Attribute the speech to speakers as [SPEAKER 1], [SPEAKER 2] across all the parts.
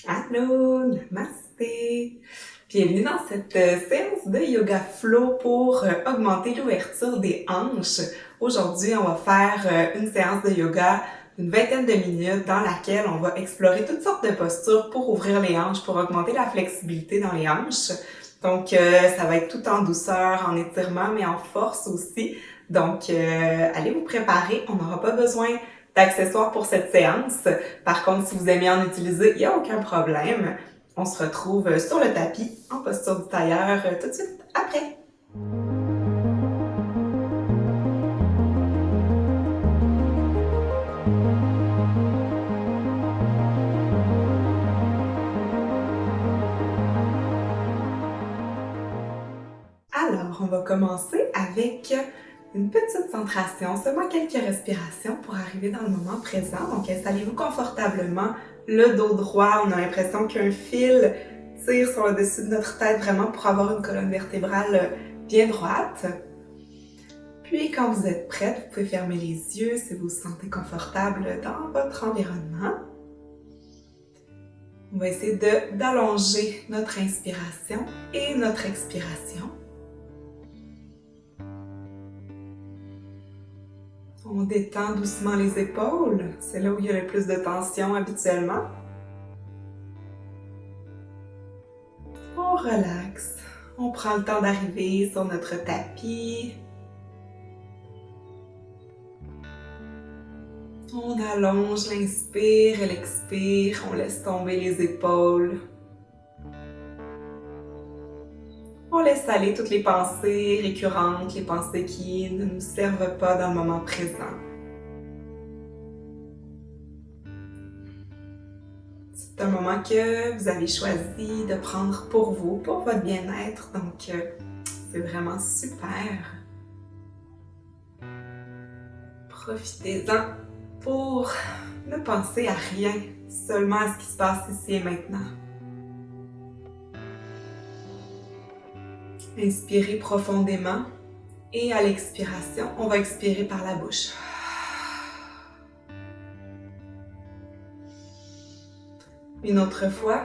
[SPEAKER 1] Allô, namasté! Bienvenue dans cette séance de yoga flow pour augmenter l'ouverture des hanches. Aujourd'hui, on va faire une séance de yoga d'une vingtaine de minutes dans laquelle on va explorer toutes sortes de postures pour ouvrir les hanches, pour augmenter la flexibilité dans les hanches. Donc, ça va être tout en douceur, en étirement, mais en force aussi. Donc, allez vous préparer. On n'aura pas besoin d'accessoires pour cette séance. Par contre, si vous aimez en utiliser, il n'y a aucun problème. On se retrouve sur le tapis en posture du tailleur tout de suite après. Alors, on va commencer avec une petite centration, seulement quelques respirations pour arriver dans le moment présent. Donc, installez-vous confortablement, le dos droit. On a l'impression qu'un fil tire sur le dessus de notre tête vraiment pour avoir une colonne vertébrale bien droite. Puis, quand vous êtes prête, vous pouvez fermer les yeux si vous vous sentez confortable dans votre environnement. On va essayer d'allonger notre inspiration et notre expiration. On détend doucement les épaules, c'est là où il y a le plus de tension habituellement. On relaxe, on prend le temps d'arriver sur notre tapis. On allonge l'inspire et l'expire, on laisse tomber les épaules. On laisse aller toutes les pensées récurrentes, les pensées qui ne nous servent pas dans le moment présent. C'est un moment que vous avez choisi de prendre pour vous, pour votre bien-être, donc c'est vraiment super. Profitez-en pour ne penser à rien, seulement à ce qui se passe ici et maintenant. Inspirez profondément et à l'expiration, on va expirer par la bouche. Une autre fois.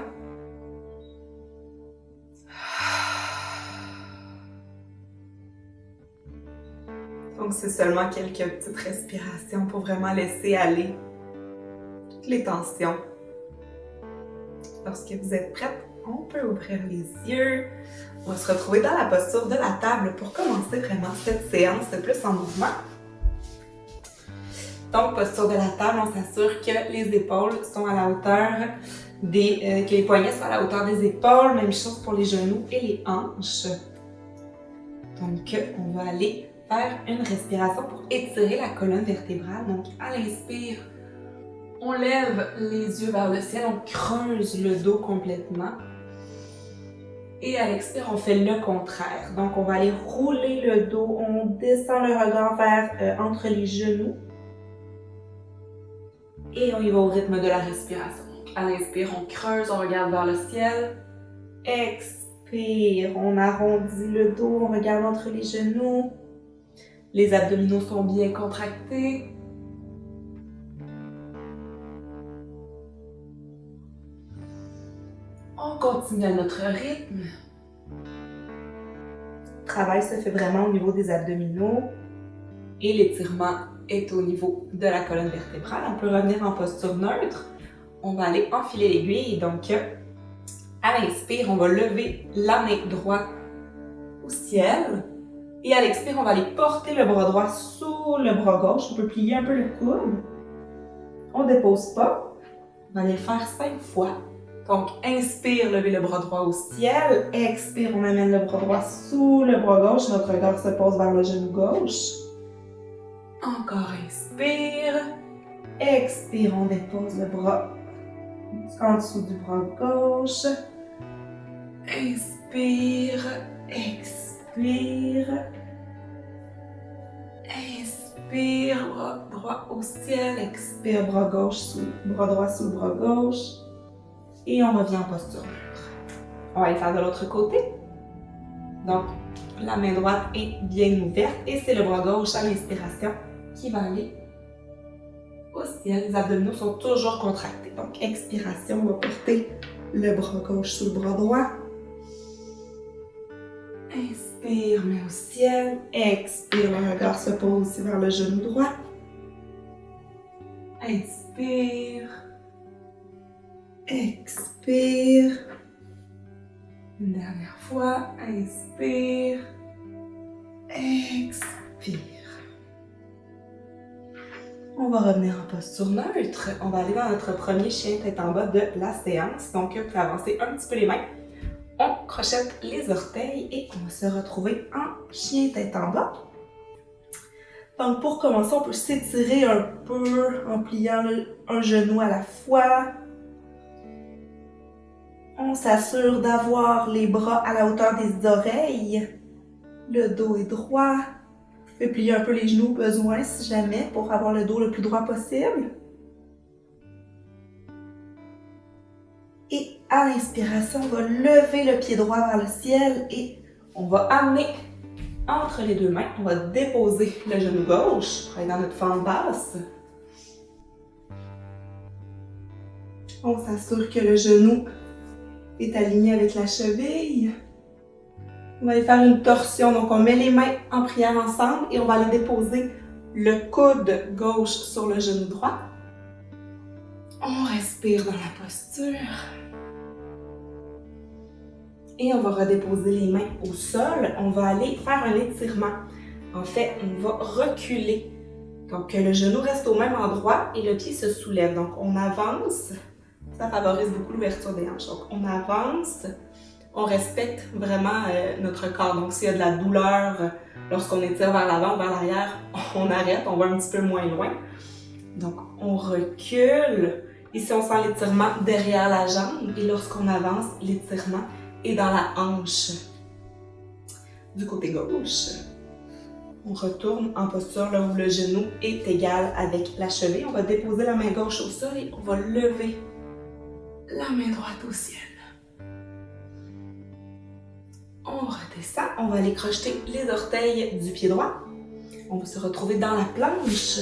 [SPEAKER 1] Donc c'est seulement quelques petites respirations pour vraiment laisser aller toutes les tensions. Lorsque vous êtes prête, on peut ouvrir les yeux. On va se retrouver dans la posture de la table pour commencer vraiment cette séance de plus en mouvement. Donc, posture de la table, on s'assure que les épaules sont à la hauteur que les poignets sont à la hauteur des épaules. Même chose pour les genoux et les hanches. Donc, on va aller faire une respiration pour étirer la colonne vertébrale. Donc, à l'inspire, on lève les yeux vers le ciel, on creuse le dos complètement. Et à l'expire, on fait le contraire. Donc, on va aller rouler le dos, on descend le regard vers entre les genoux. Et on y va au rythme de la respiration. Donc, à l'inspire, on creuse, on regarde vers le ciel. Expire, on arrondit le dos, on regarde entre les genoux. Les abdominaux sont bien contractés. On continue à notre rythme. Le travail se fait vraiment au niveau des abdominaux et l'étirement est au niveau de la colonne vertébrale. On peut revenir en posture neutre. On va aller enfiler l'aiguille. Donc, à l'inspire, on va lever la main droite au ciel. Et à l'expire, on va aller porter le bras droit sous le bras gauche. On peut plier un peu le coude. On ne dépose pas. On va aller le faire 5 fois. Donc, inspire, levez le bras droit au ciel. Expire, on amène le bras droit sous le bras gauche. Notre regard se pose vers le genou gauche. Encore inspire. Expire, on dépose le bras en dessous du bras gauche. Inspire, expire. Inspire, bras droit au ciel. Expire, bras droit sous le bras gauche. Et on revient en posture neutre. On va aller faire de l'autre côté. Donc, la main droite est bien ouverte et c'est le bras gauche à l'inspiration qui va aller au ciel. Les abdominaux sont toujours contractés. Donc, expiration, on va porter le bras gauche sur le bras droit. Inspire, main au ciel. Expire, le regard se pose aussi vers le genou droit. Inspire. Expire. Une dernière fois. Inspire. Expire. On va revenir en posture neutre. On va aller dans notre premier chien tête en bas de la séance. Donc, vous pouvez avancer un petit peu les mains. On crochette les orteils et on va se retrouver en chien tête en bas. Donc, pour commencer, on peut s'étirer un peu en pliant un genou à la fois. On s'assure d'avoir les bras à la hauteur des oreilles. Le dos est droit. Vous pouvez plier un peu les genoux au besoin si jamais pour avoir le dos le plus droit possible. Et à l'inspiration, on va lever le pied droit vers le ciel et on va amener entre les deux mains. On va déposer le genou gauche pour aller dans notre fente basse. On s'assure que le genou est aligné avec la cheville. On va aller faire une torsion. Donc, on met les mains en prière ensemble et on va aller déposer le coude gauche sur le genou droit. On respire dans la posture. Et on va redéposer les mains au sol. On va aller faire un étirement. En fait, on va reculer. Donc, le genou reste au même endroit et le pied se soulève. Donc, on avance. Ça favorise beaucoup l'ouverture des hanches. Donc, on avance. On respecte vraiment notre corps. Donc, s'il y a de la douleur lorsqu'on étire vers l'avant ou vers l'arrière, on arrête. On va un petit peu moins loin. Donc, on recule. Ici, on sent l'étirement derrière la jambe. Et lorsqu'on avance, l'étirement est dans la hanche. Du côté gauche, on retourne en posture là où le genou est égal avec la cheville. On va déposer la main gauche au sol et on va lever la main droite au ciel. On redescend. On va aller crocheter les orteils du pied droit. On va se retrouver dans la planche.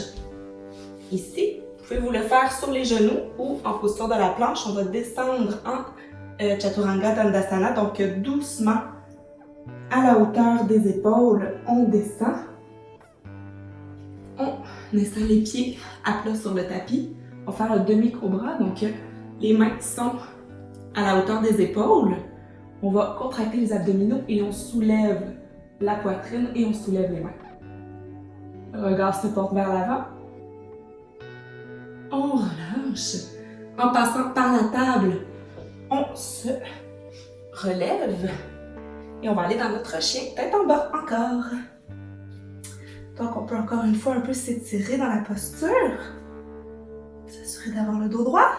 [SPEAKER 1] Ici, vous pouvez vous le faire sur les genoux ou en posture de la planche. On va descendre en Chaturanga Dandasana, donc doucement à la hauteur des épaules, on descend. On installe les pieds à plat sur le tapis. On va faire le demi-cobra, donc les mains sont à la hauteur des épaules. On va contracter les abdominaux et on soulève la poitrine et on soulève les mains. Le regard se porte vers l'avant. On relâche. En passant par la table, on se relève et on va aller dans notre chien tête en bas encore. Donc on peut encore une fois un peu s'étirer dans la posture. S'assurer d'avoir le dos droit.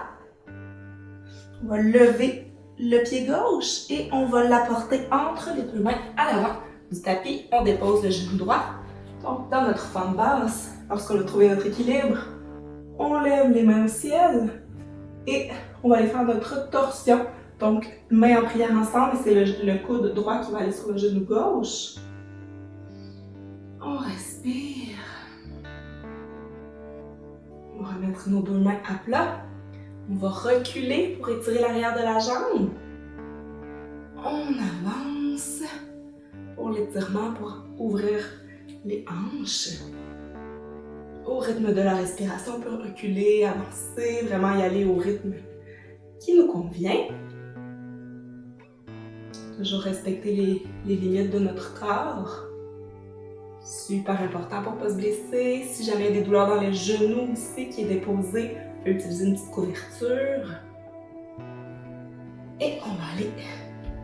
[SPEAKER 1] On va lever le pied gauche et on va l'apporter entre les deux mains à l'avant du tapis. On dépose le genou droit. Donc dans notre fente basse, lorsqu'on a trouvé notre équilibre, on lève les mains au ciel et on va aller faire notre torsion. Donc, main en prière ensemble, et c'est le coude droit qui va aller sur le genou gauche. On respire. On va remettre nos deux mains à plat. On va reculer pour étirer l'arrière de la jambe. On avance pour l'étirement, pour ouvrir les hanches. Au rythme de la respiration, on peut reculer, avancer, vraiment y aller au rythme qui nous convient. Toujours respecter les limites de notre corps. Super important pour ne pas se blesser. Si jamais il y a des douleurs dans les genoux aussi qui est déposé, on peut utiliser une petite couverture. Et on va aller,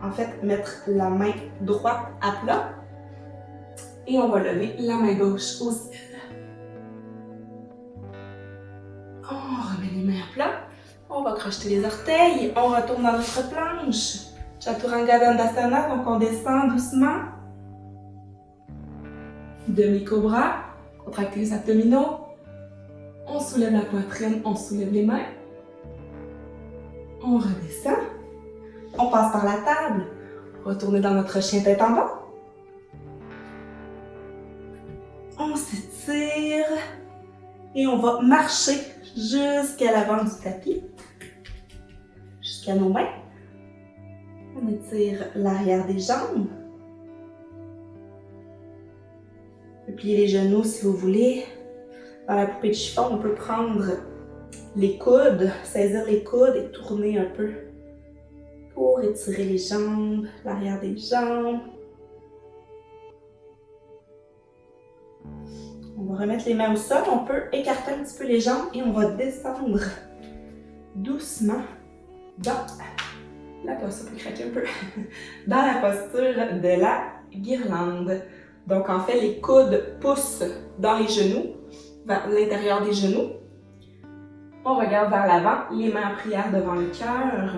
[SPEAKER 1] en fait, mettre la main droite à plat. Et on va lever la main gauche au ciel. On remet les mains à plat. On va crocheter les orteils. On retourne dans notre planche. Chaturanga Dandasana, donc on descend doucement. Demi-cobra, contractez les abdominaux. On soulève la poitrine, on soulève les mains. On redescend. On passe par la table. Retournez dans notre chien tête en bas. On s'étire. Et on va marcher jusqu'à l'avant du tapis, jusqu'à nos mains. On étire l'arrière des jambes. On peut plier les genoux si vous voulez. Dans la poupée de chiffon, on peut prendre les coudes, saisir les coudes et tourner un peu pour étirer les jambes, l'arrière des jambes. On va remettre les mains au sol, on peut écarter un petit peu les jambes et on va descendre doucement dans la posture, ça peut craquer un peu, dans la posture de la guirlande. Donc en fait, les coudes poussent dans les genoux, vers l'intérieur des genoux. On regarde vers l'avant, les mains en prière devant le cœur.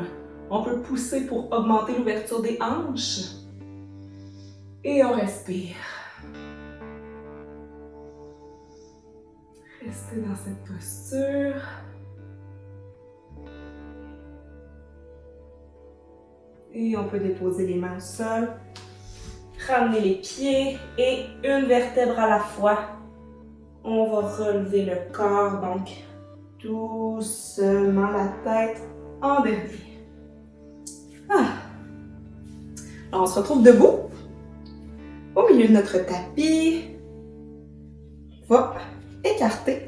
[SPEAKER 1] On peut pousser pour augmenter l'ouverture des hanches. Et on respire. Restez dans cette posture. Et on peut déposer les mains au sol. Ramener les pieds et une vertèbre à la fois. On va relever le corps, donc doucement la tête en dernier. Alors on se retrouve debout, au milieu de notre tapis. On va écarter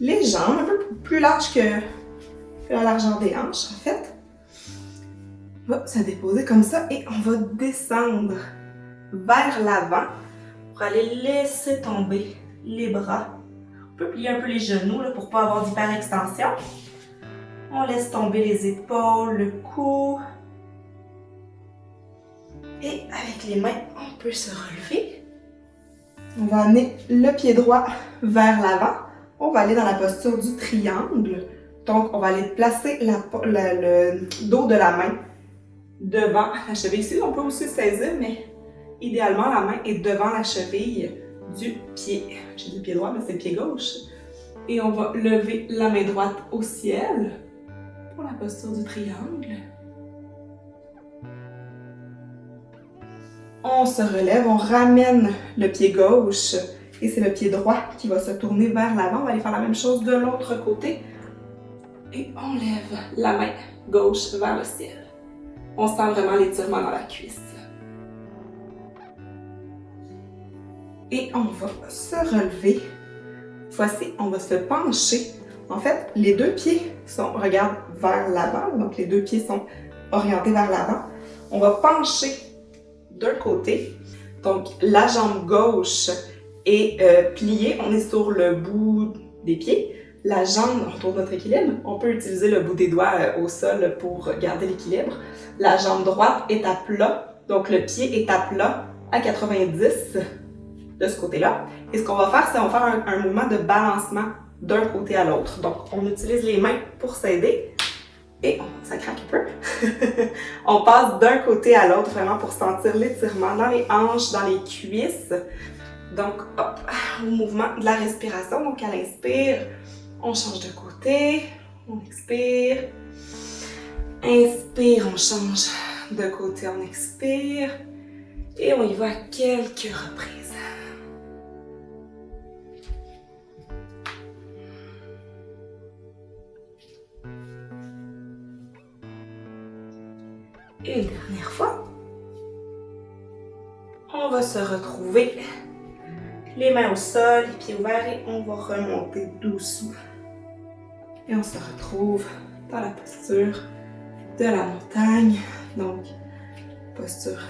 [SPEAKER 1] les jambes, un peu plus larges que la largeur des hanches en fait. On va se déposer comme ça et on va descendre vers l'avant pour aller laisser tomber les bras. On peut plier un peu les genoux là, pour ne pas avoir d'hyperextension. On laisse tomber les épaules, le cou. Et avec les mains, on peut se relever. On va amener le pied droit vers l'avant. On va aller dans la posture du triangle. Donc, on va aller placer le dos de la main devant la cheville. Ici, on peut aussi saisir, mais idéalement, la main est devant la cheville du pied. J'ai dit le pied droit, mais c'est le pied gauche. Et on va lever la main droite au ciel pour la posture du triangle. On se relève, on ramène le pied gauche et c'est le pied droit qui va se tourner vers l'avant. On va aller faire la même chose de l'autre côté. Et on lève la main gauche vers le ciel. On sent vraiment l'étirement dans la cuisse. Et on va se relever. Cette fois-ci, on va se pencher. En fait, les deux pieds regardent vers l'avant, donc les deux pieds sont orientés vers l'avant. On va pencher d'un côté. Donc, la jambe gauche est pliée. On est sur le bout des pieds. La jambe, on retrouve notre équilibre. On peut utiliser le bout des doigts au sol pour garder l'équilibre. La jambe droite est à plat. Donc, le pied est à plat à 90 de ce côté-là. Et ce qu'on va faire, c'est qu'on va faire un mouvement de balancement d'un côté à l'autre. Donc, on utilise les mains pour s'aider. Et ça craque un peu. On passe d'un côté à l'autre vraiment pour sentir l'étirement dans les hanches, dans les cuisses. Donc, hop, au mouvement de la respiration. Donc, à l'inspire, on change de côté. On expire. Inspire, on change de côté, on expire. Et on y va à quelques reprises. Et une dernière fois. On va se retrouver les mains au sol, les pieds ouverts et on va remonter doucement. Et on se retrouve dans la posture de la montagne. Donc, posture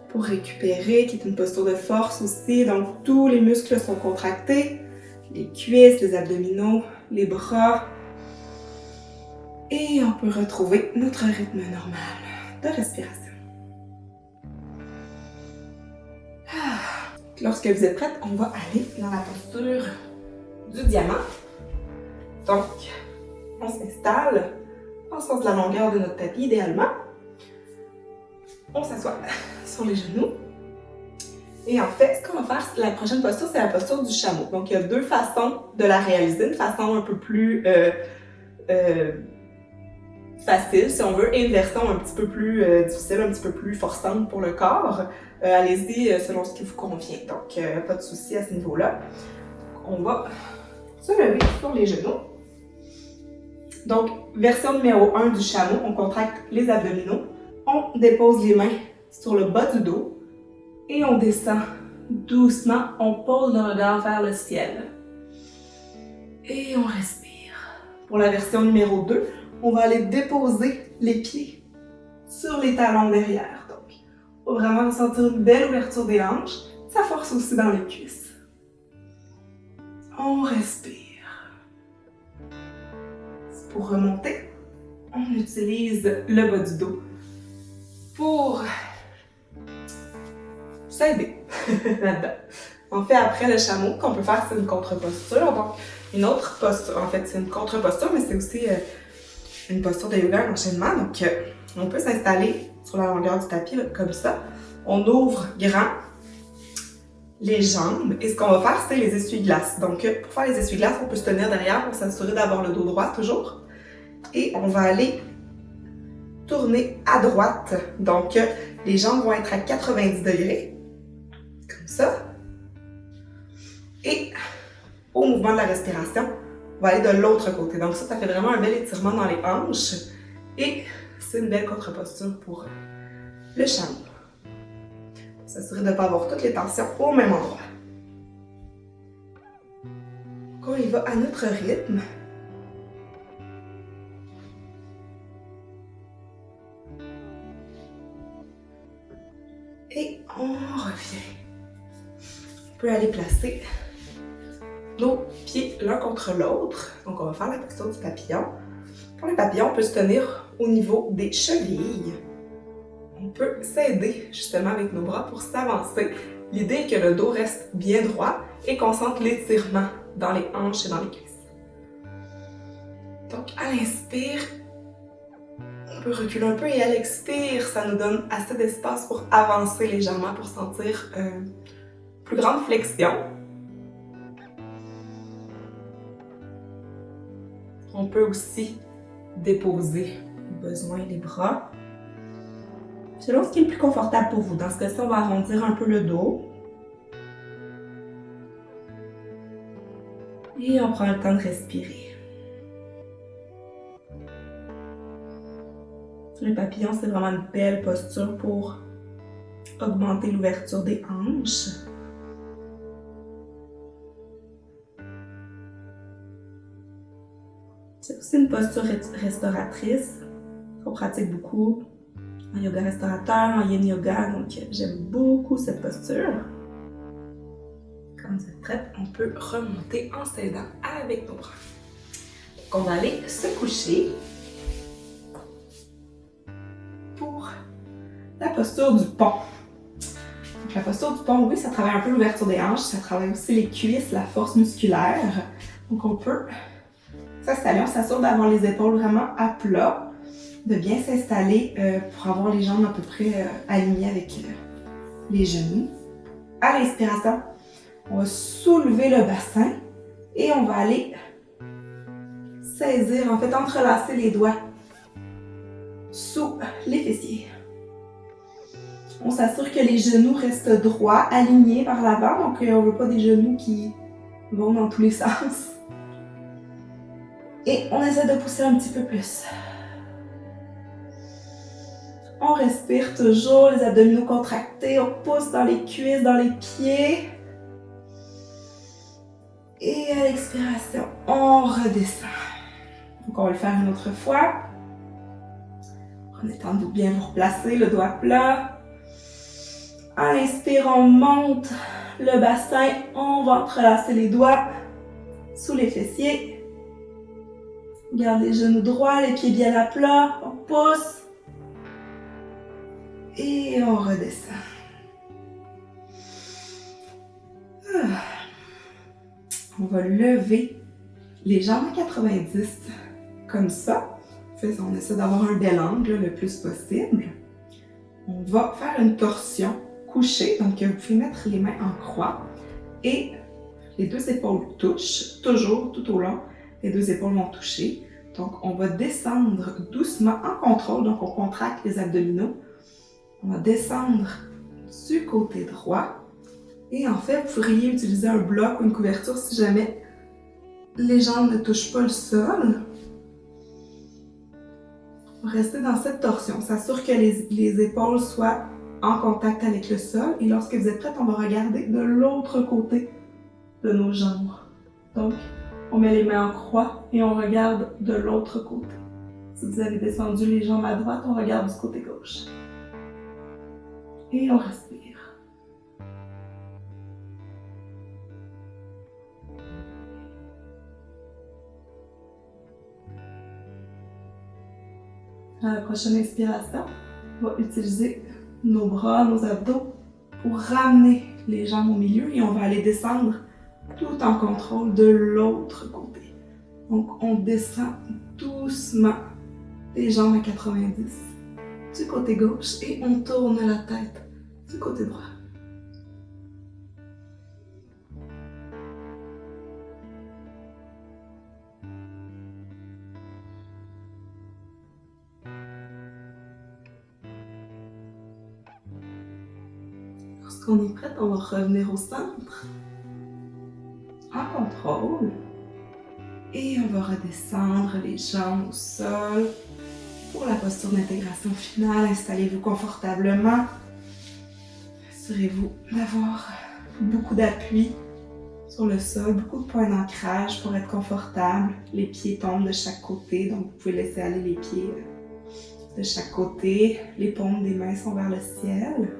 [SPEAKER 1] pour récupérer, qui est une posture de force aussi. Donc, tous les muscles sont contractés. Les cuisses, les abdominaux, les bras. Et on peut retrouver notre rythme normal de respiration. Lorsque vous êtes prête, on va aller dans la posture du diamant. Donc, on s'installe en sens de la longueur de notre tapis, idéalement. On s'assoit sur les genoux. Et en fait, ce qu'on va faire, la prochaine posture, c'est la posture du chameau. Donc, il y a deux façons de la réaliser. Une façon un peu plus facile, si on veut, et une version un petit peu plus difficile, un petit peu plus forçante pour le corps. Allez-y selon ce qui vous convient. Donc, pas de souci à ce niveau-là. On va se lever sur les genoux. Donc, version numéro 1 du chameau, on contracte les abdominaux, on dépose les mains sur le bas du dos et on descend doucement, on pose le regard vers le ciel. Et on respire. Pour la version numéro 2, on va aller déposer les pieds sur les talons derrière. Donc, il faut vraiment ressentir une belle ouverture des hanches. Ça force aussi dans les cuisses. On respire. Pour remonter, on utilise le bas du dos pour s'aider là-dedans. On fait après le chameau, qu'on peut faire, c'est une contre-posture. Donc, une autre posture, en fait, c'est une contre-posture, mais c'est aussi une posture de yoga, un enchaînement. Donc, on peut s'installer sur la longueur du tapis, là, comme ça. On ouvre grand les jambes. Et ce qu'on va faire, c'est les essuie-glaces. Donc, pour faire les essuie-glaces, on peut se tenir derrière pour s'assurer d'avoir le dos droit toujours. Et on va aller tourner à droite. Donc, les jambes vont être à 90 degrés. Comme ça. Et au mouvement de la respiration, on va aller de l'autre côté. Donc ça fait vraiment un bel étirement dans les hanches. Et c'est une belle contre-posture pour le chameau. S'assurer de ne pas avoir toutes les tensions au même endroit. Donc on y va à notre rythme. Et on revient. On peut aller placer nos pieds l'un contre l'autre. Donc, on va faire la posture du papillon. Pour le papillon, on peut se tenir au niveau des chevilles. On peut s'aider justement avec nos bras pour s'avancer. L'idée est que le dos reste bien droit et qu'on sente l'étirement dans les hanches et dans les cuisses. Donc, à l'inspire, on peut reculer un peu et à l'expire, ça nous donne assez d'espace pour avancer légèrement, pour sentir plus grande flexion. On peut aussi déposer au besoin les bras. Selon ce qui est le plus confortable pour vous. Dans ce cas-ci, on va arrondir un peu le dos. Et on prend le temps de respirer. Le papillon, c'est vraiment une belle posture pour augmenter l'ouverture des hanches. C'est aussi une posture restauratrice qu'on pratique beaucoup en yoga restaurateur, en yin yoga, donc j'aime beaucoup cette posture. Quand vous êtes prête, on peut remonter en s'aidant avec nos bras. Donc on va aller se coucher pour la posture du pont. Donc la posture du pont, oui, ça travaille un peu l'ouverture des hanches, ça travaille aussi les cuisses, la force musculaire. Donc on peut s'installer, on s'assure d'avoir les épaules vraiment à plat, de bien s'installer pour avoir les jambes à peu près alignées avec les genoux. À l'inspiration, on va soulever le bassin et on va aller saisir, en fait entrelacer les doigts sous les fessiers. On s'assure que les genoux restent droits, alignés par l'avant, donc on ne veut pas des genoux qui vont dans tous les sens. Et on essaie de pousser un petit peu plus. On respire toujours, les abdominaux contractés, on pousse dans les cuisses, dans les pieds. Et à l'expiration, on redescend. Donc on va le faire une autre fois. Prenez le temps de bien vous replacer, le doigt plat. À l'inspire, on monte le bassin, on va entrelacer les doigts sous les fessiers. Garde les genoux droits, les pieds bien à plat, on pousse. Et on redescend. On va lever les jambes à 90, comme ça. On essaie d'avoir un bel angle le plus possible. On va faire une torsion couchée, donc vous pouvez mettre les mains en croix et les deux épaules touchent, toujours tout au long. Les deux épaules vont toucher. Donc, on va descendre doucement en contrôle. Donc, on contracte les abdominaux. On va descendre du côté droit. Et en fait, vous pourriez utiliser un bloc ou une couverture si jamais
[SPEAKER 2] les jambes ne touchent pas le sol. Restez dans cette torsion. S'assure que les épaules soient en contact avec le sol. Et lorsque vous êtes prête, on va regarder de l'autre côté de nos jambes. Donc, on met les mains en croix et on regarde de l'autre côté. Si vous avez descendu les jambes à droite, on regarde du côté gauche. Et on respire. À la prochaine inspiration, on va utiliser nos bras, nos abdos pour ramener les jambes au milieu et on va aller descendre tout en contrôle de l'autre côté. Donc, on descend doucement les jambes à 90 du côté gauche et on tourne la tête du côté droit. Lorsqu'on est prête, on va revenir au centre, en contrôle. Et on va redescendre les jambes au sol. Pour la posture d'intégration finale, installez-vous confortablement. Assurez-vous d'avoir beaucoup d'appui sur le sol, beaucoup de points d'ancrage pour être confortable. Les pieds tombent de chaque côté, donc vous pouvez laisser aller les pieds de chaque côté. Les paumes des mains sont vers le ciel.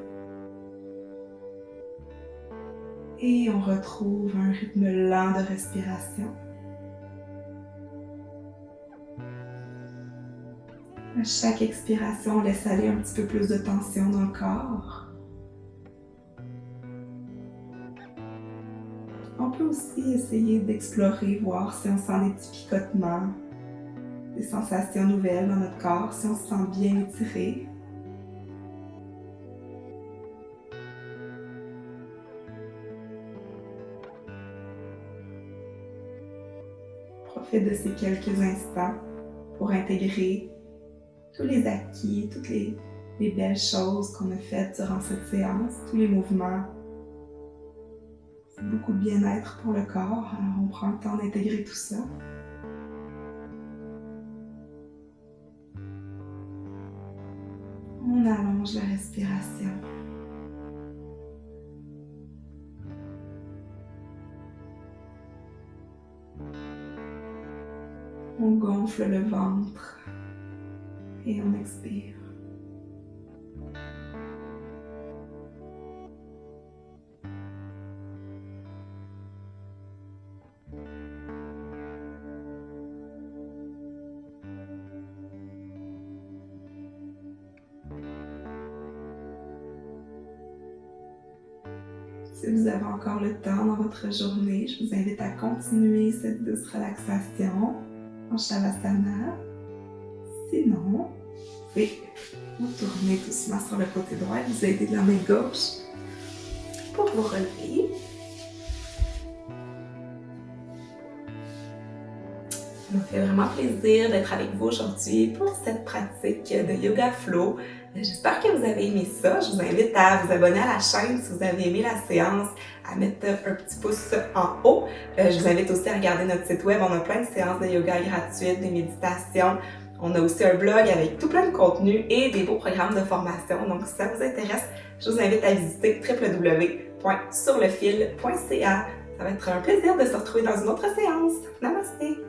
[SPEAKER 2] Et on retrouve un rythme lent de respiration. À chaque expiration, on laisse aller un petit peu plus de tension dans le corps. On peut aussi essayer d'explorer, voir si on sent des petits picotements, des sensations nouvelles dans notre corps, si on se sent bien étiré. Profite de ces quelques instants pour intégrer tous les acquis, toutes les belles choses qu'on a faites durant cette séance, tous les mouvements. C'est beaucoup de bien-être pour le corps, alors on prend le temps d'intégrer tout ça. On allonge la respiration. On gonfle le ventre et on expire. Si vous avez encore le temps dans votre journée, je vous invite à continuer cette douce relaxation en Shavasana. Sinon, vous pouvez vous tourner doucement sur le côté droit et vous aider de la main gauche pour vous relever. Ça me fait vraiment plaisir d'être avec vous aujourd'hui pour cette pratique de Yoga Flow. J'espère que vous avez aimé ça. Je vous invite à vous abonner à la chaîne si vous avez aimé la séance, à mettre un petit pouce en haut. Je vous invite aussi à regarder notre site web. On a plein de séances de yoga gratuites, des méditations. On a aussi un blog avec tout plein de contenu et des beaux programmes de formation. Donc, si ça vous intéresse, je vous invite à visiter www.surlefil.ca. Ça va être un plaisir de se retrouver dans une autre séance. Namasté!